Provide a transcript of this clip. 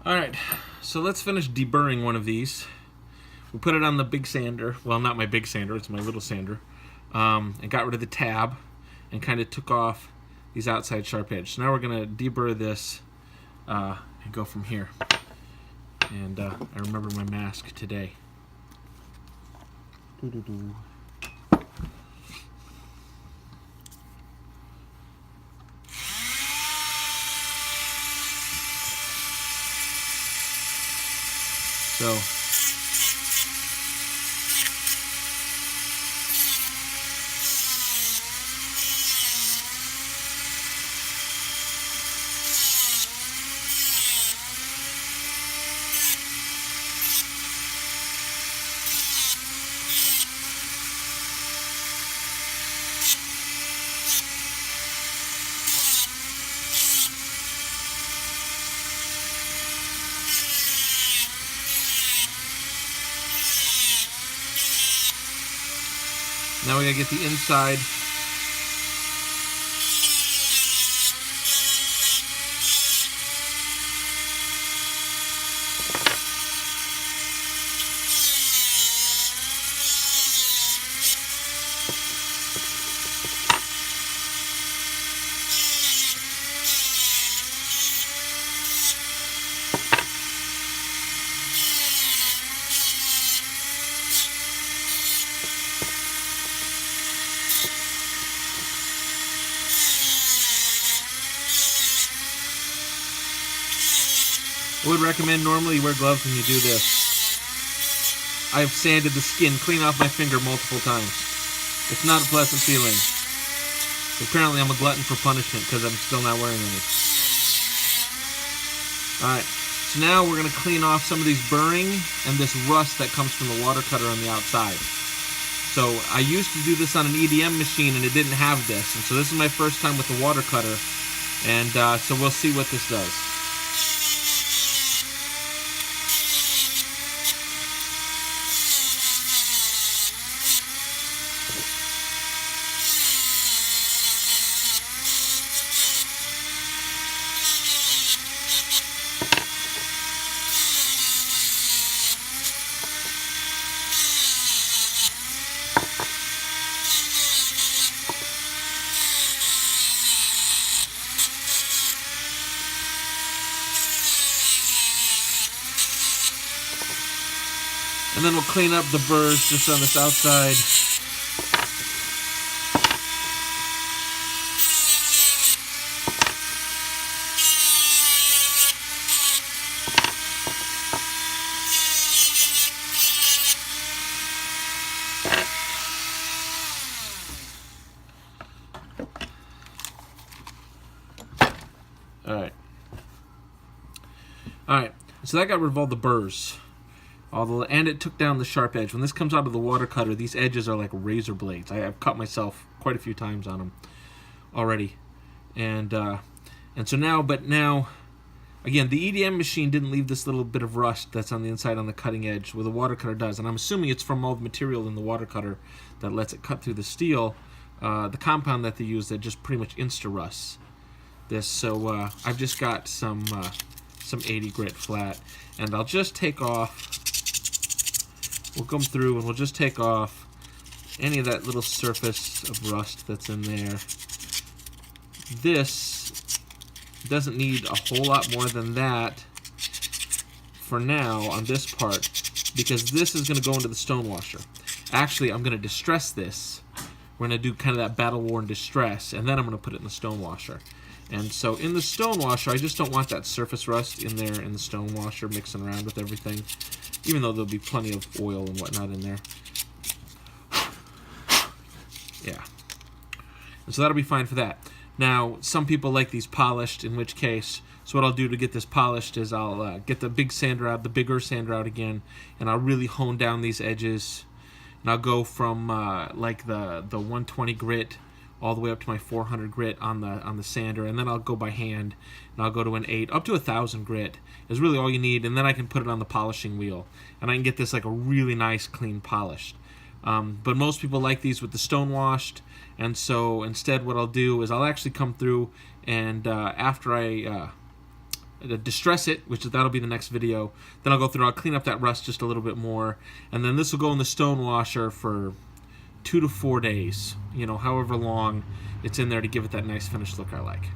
Alright, so let's finish deburring one of these. We put it on the big sander. Well, not my big sander, it's my little sander. And got rid of the tab and kind of took off these outside sharp edges. So now we're going to deburr this and go from here. And I remember my mask today. Doo-doo-doo. So now we gotta get the inside. I would recommend normally you wear gloves when you do this. I've sanded the skin clean off my finger multiple times. It's not a pleasant feeling. Apparently I'm a glutton for punishment because I'm still not wearing any. Alright, so now we're going to clean off some of these burring and this rust that comes from the water cutter on the outside. So I used to do this on an EDM machine and it didn't have this. And so this is my first time with the water cutter. And so we'll see what this does. And then we'll clean up the burrs just on this outside. Alright, so that got rid of all the burrs. And it took down the sharp edge. When this comes out of the water cutter, these edges are like razor blades. I've cut myself quite a few times on them already. And so now, again, the EDM machine didn't leave this little bit of rust that's on the inside on the cutting edge, where the water cutter does. And I'm assuming it's from all the material in the water cutter that lets it cut through the steel, the compound that they use that just pretty much insta-rusts this. So I've just got some 80 grit flat, and I'll just take off. We'll come through and we'll just take off any of that little surface of rust that's in there. This doesn't need a whole lot more than that for now on this part, because this is going to go into the stone washer. Actually, I'm going to distress this. We're going to do kind of that battle-worn distress, and then I'm going to put it in the stone washer. And so in the stone washer, I just don't want that surface rust in there in the stone washer mixing around with everything, even though there'll be plenty of oil and whatnot in there. Yeah. And so that'll be fine for that. Now, some people like these polished, in which case, so what I'll do to get this polished is I'll get the big sander out, the bigger sander out again, and I'll really hone down these edges. And I'll go from like the 120 grit all the way up to my 400 grit on the sander, and then I'll go by hand and I'll go to an 8 up to 1,000 grit is really all you need, and then I can put it on the polishing wheel and I can get this like a really nice clean polished. But most people like these with the stone washed, and so instead what I'll do is I'll actually come through and after I distress it, which that'll be the next video. Then I'll go through, I'll clean up that rust just a little bit more, and then this will go in the stone washer for 2 to 4 days, however long it's in there to give it that nice finished look I like.